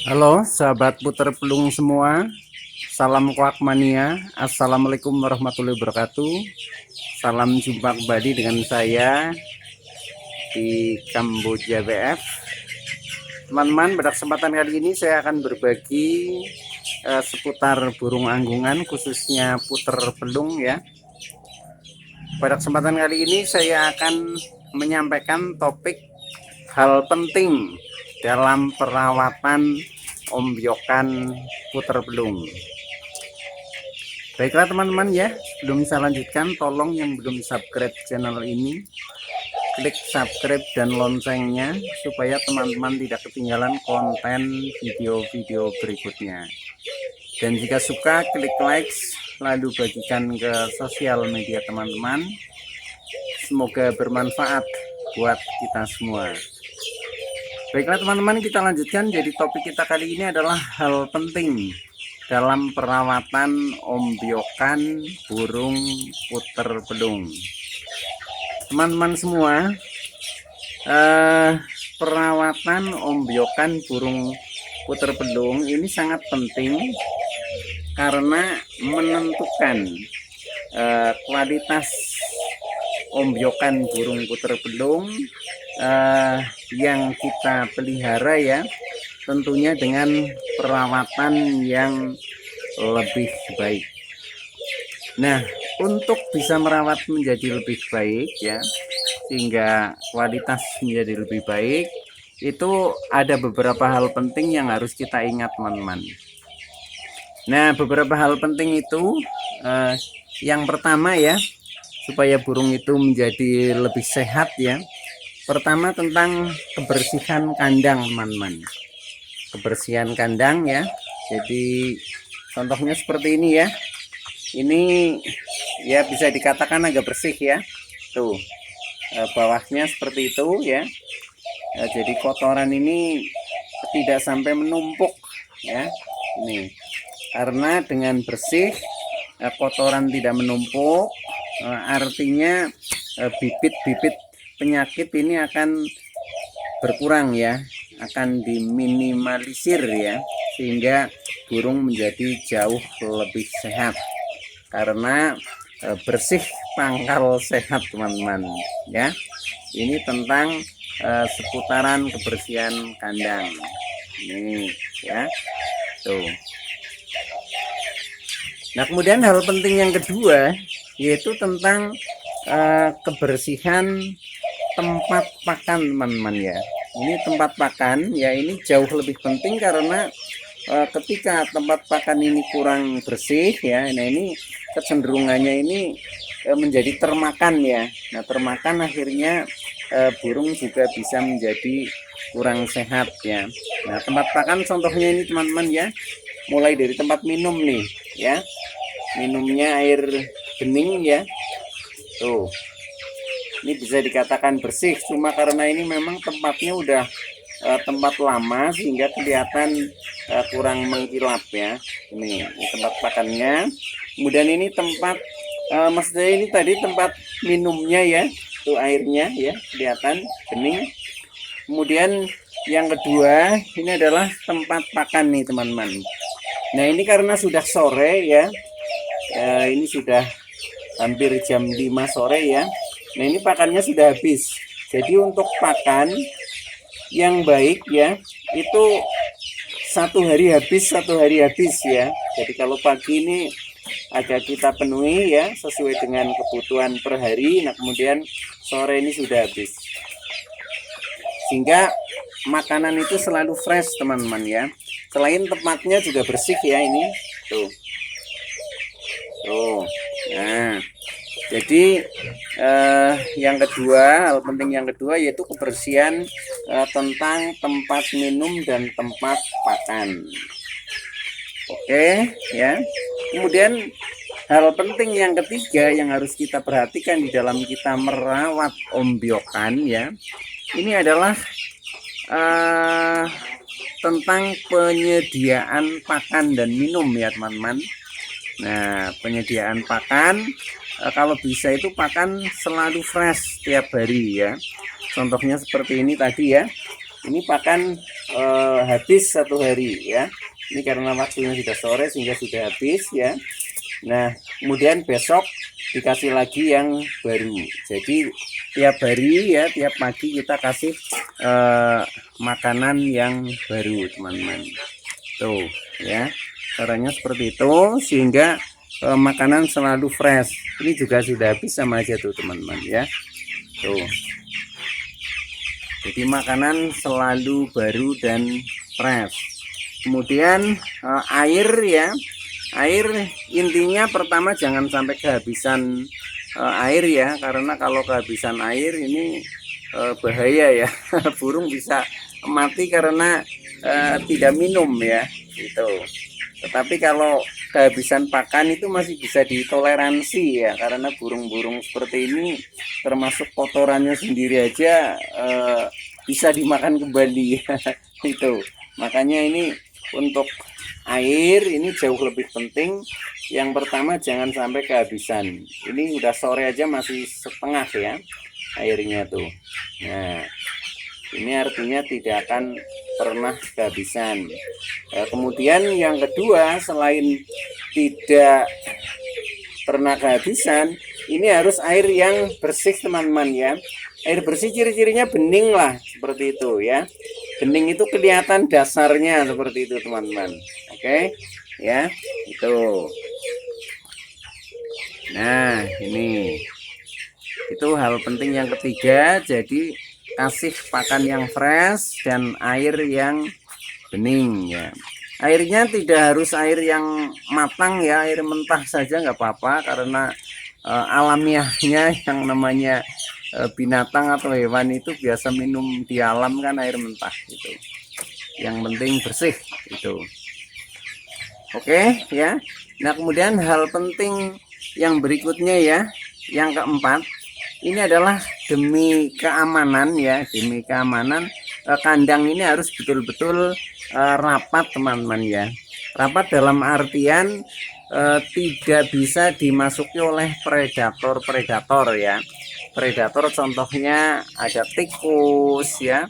Halo sahabat puter pelung semua, salam koak mania, assalamualaikum warahmatullahi wabarakatuh. Salam jumpa kembali dengan saya di Kamboja BF. Teman-teman, pada kesempatan kali ini saya akan berbagi seputar burung anggungan, khususnya puter pelung ya. Pada kesempatan kali ini saya akan menyampaikan topik hal penting dalam perawatan ombyokan puter pelung. Baiklah teman-teman ya, sebelum saya lanjutkan, tolong yang belum subscribe channel ini, klik subscribe dan loncengnya supaya teman-teman tidak ketinggalan konten video-video berikutnya. Dan jika suka, klik like, lalu bagikan ke sosial media teman-teman. Semoga bermanfaat buat kita semua. Baiklah teman-teman, kita lanjutkan. Jadi topik kita kali ini adalah hal penting dalam perawatan ombyokan burung puter pelung. Teman-teman semua, perawatan ombyokan burung puter pelung ini sangat penting karena menentukan kualitas ombyokan burung puter pelung yang kita pelihara ya, tentunya dengan perawatan yang lebih baik. Nah, untuk bisa merawat menjadi lebih baik ya, sehingga kualitas menjadi lebih baik, itu ada beberapa hal penting yang harus kita ingat teman-teman. Nah, beberapa hal penting itu yang pertama ya, supaya burung itu menjadi lebih sehat ya, pertama tentang kebersihan kandang teman-teman. Kebersihan kandang ya, jadi contohnya seperti ini ya, ini ya bisa dikatakan agak bersih ya, tuh bawahnya seperti itu ya. Jadi kotoran ini tidak sampai menumpuk ya, ini karena dengan bersih kotoran tidak menumpuk, artinya bibit-bibit penyakit ini akan berkurang ya, akan diminimalisir ya, sehingga burung menjadi jauh lebih sehat karena bersih pangkal sehat teman-teman ya. Ini tentang seputaran kebersihan kandang ini ya, tuh. Nah, kemudian hal penting yang kedua yaitu tentang kebersihan tempat pakan teman-teman ya. Ini tempat pakan ya, ini jauh lebih penting karena ketika tempat pakan ini kurang bersih ya, nah ini kecenderungannya ini menjadi termakan ya. Nah, termakan akhirnya burung juga bisa menjadi kurang sehat ya. Nah, tempat pakan contohnya ini teman-teman ya, mulai dari tempat minum nih ya, minumnya air bening ya, tuh. Ini bisa dikatakan bersih, cuma karena ini memang tempatnya udah tempat lama sehingga kelihatan kurang mengkilap ya. Ini tempat pakannya. Kemudian ini tempat maksudnya ini tadi tempat minumnya ya, tuh airnya ya kelihatan bening. Kemudian yang kedua ini adalah tempat pakan nih teman-teman. Nah, ini karena sudah sore ya, ini sudah hampir jam 5 sore ya. Nah, ini pakannya sudah habis. Jadi untuk pakan yang baik ya, itu satu hari habis ya. Jadi kalau pagi ini agak kita penuhi ya, sesuai dengan kebutuhan per hari. Nah, kemudian sore ini sudah habis, sehingga makanan itu selalu fresh teman-teman ya. Selain tempatnya juga bersih ya, ini tuh. Nah, jadi yang kedua, hal penting yang kedua yaitu kebersihan tentang tempat minum dan tempat pakan. Oke ya. Kemudian hal penting yang ketiga yang harus kita perhatikan di dalam kita merawat ombyokan ya, ini adalah tentang penyediaan pakan dan minum ya teman-teman. Nah, penyediaan pakan kalau bisa itu pakan selalu fresh tiap hari ya. Contohnya seperti ini tadi ya. ini pakan habis 1 hari ya. Ini karena waktunya sudah sore sehingga sudah habis ya. Nah, kemudian besok dikasih lagi yang baru. Jadi tiap hari ya, tiap pagi kita kasih makanan yang baru, teman-teman. Tuh ya, caranya seperti itu sehingga makanan selalu fresh. Ini juga sudah habis sama aja tuh, teman-teman ya. Tuh. Jadi makanan selalu baru dan fresh. Kemudian air ya, air intinya pertama jangan sampai kehabisan air ya, karena kalau kehabisan air ini bahaya ya. Burung bisa mati karena tidak minum ya gitu. Tetapi kalau kehabisan pakan itu masih bisa ditoleransi ya, karena burung-burung seperti ini termasuk kotorannya sendiri aja bisa dimakan kembali. Itu makanya ini untuk air ini jauh lebih penting. Yang pertama jangan sampai kehabisan. Ini udah sore aja masih setengah ya airnya tuh. Nah, ini artinya tidak akan pernah kehabisan. Kemudian yang kedua, selain tidak pernah kehabisan, ini harus air yang bersih, teman-teman ya. Air bersih ciri-cirinya bening lah, seperti itu ya. Bening itu kelihatan dasarnya seperti itu, teman-teman. Oke ya, itu. Nah, ini itu hal penting yang ketiga. Jadi kasih pakan yang fresh dan air yang bening ya. Airnya tidak harus air yang matang ya, air mentah saja nggak apa-apa, karena alamiahnya yang namanya binatang atau hewan itu biasa minum di alam kan air mentah itu. Yang penting bersih itu. Oke ya. Nah, kemudian hal penting yang berikutnya ya, yang keempat, ini adalah demi keamanan ya, demi keamanan kandang ini harus betul-betul rapat, teman-teman ya. Rapat dalam artian tidak bisa dimasuki oleh predator ya. Predator contohnya ada tikus ya.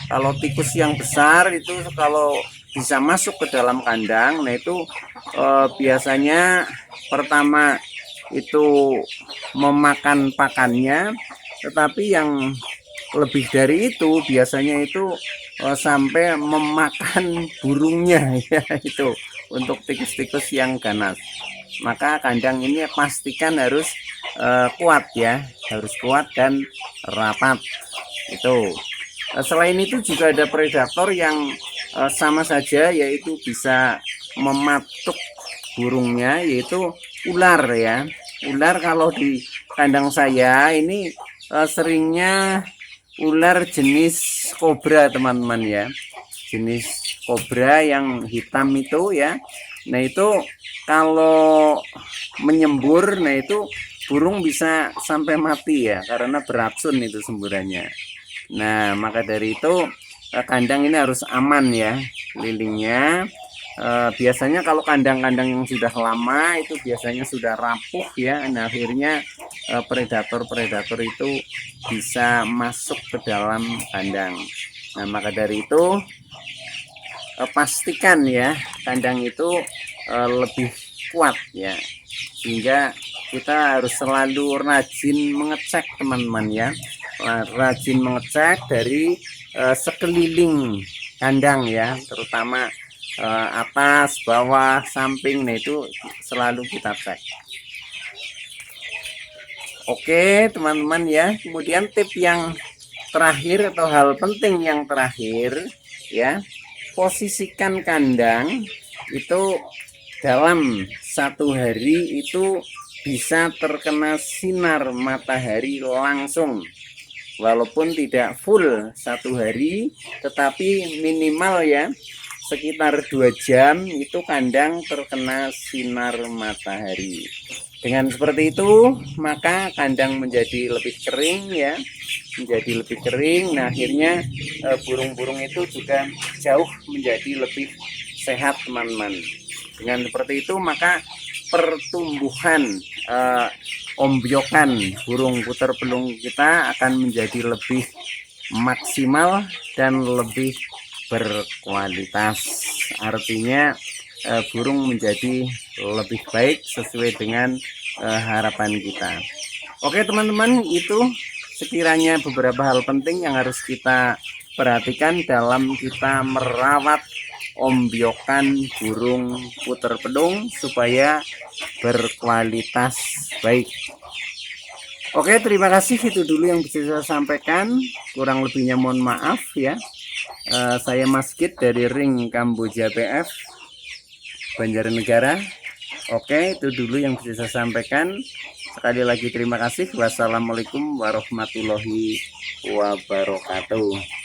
Kalau tikus yang besar itu kalau bisa masuk ke dalam kandang, nah itu biasanya pertama itu memakan pakannya, tetapi yang lebih dari itu biasanya itu sampai memakan burungnya ya, itu untuk tikus-tikus yang ganas. Maka kandang ini pastikan harus kuat ya, harus kuat dan rapat itu. Selain itu juga ada predator yang sama saja, yaitu bisa mematuk burungnya, yaitu ular ya. Ular kalau di kandang saya ini seringnya ular jenis kobra, teman-teman ya. Jenis kobra yang hitam itu ya. Nah, itu kalau menyembur, nah itu burung bisa sampai mati ya, karena beracun itu semburannya. Nah, maka dari itu kandang ini harus aman ya lilingnya. Biasanya kalau kandang-kandang yang sudah lama itu biasanya sudah rapuh ya. Nah, akhirnya predator-predator itu bisa masuk ke dalam kandang. Nah, maka dari itu pastikan ya kandang itu lebih kuat ya, sehingga kita harus selalu rajin mengecek, teman-teman ya. Rajin mengecek dari sekeliling kandang ya, terutama atas, bawah, samping. Nah, itu selalu kita cek. Oke, teman-teman ya. Kemudian tip yang terakhir atau hal penting yang terakhir ya, posisikan kandang itu dalam 1 hari itu bisa terkena sinar matahari langsung, walaupun tidak full 1 hari, tetapi minimal ya sekitar 2 jam itu kandang terkena sinar matahari. Dengan seperti itu maka kandang menjadi lebih kering ya, menjadi lebih kering. Nah, akhirnya burung-burung itu juga jauh menjadi lebih sehat, teman-teman. Dengan seperti itu maka pertumbuhan ombyokan burung puter pelung kita akan menjadi lebih maksimal dan lebih berkualitas. Artinya burung menjadi lebih baik sesuai dengan harapan kita. Oke teman-teman, itu sekiranya beberapa hal penting yang harus kita perhatikan dalam kita merawat ombyokan burung puter pedung supaya berkualitas baik. Oke, terima kasih, itu dulu yang bisa saya sampaikan, kurang lebihnya mohon maaf ya. Saya Mas Kit dari Ring Kamboja PF Banjarnegara. Oke, itu dulu yang bisa saya sampaikan. Sekali lagi terima kasih. Wassalamualaikum warahmatullahi wabarakatuh.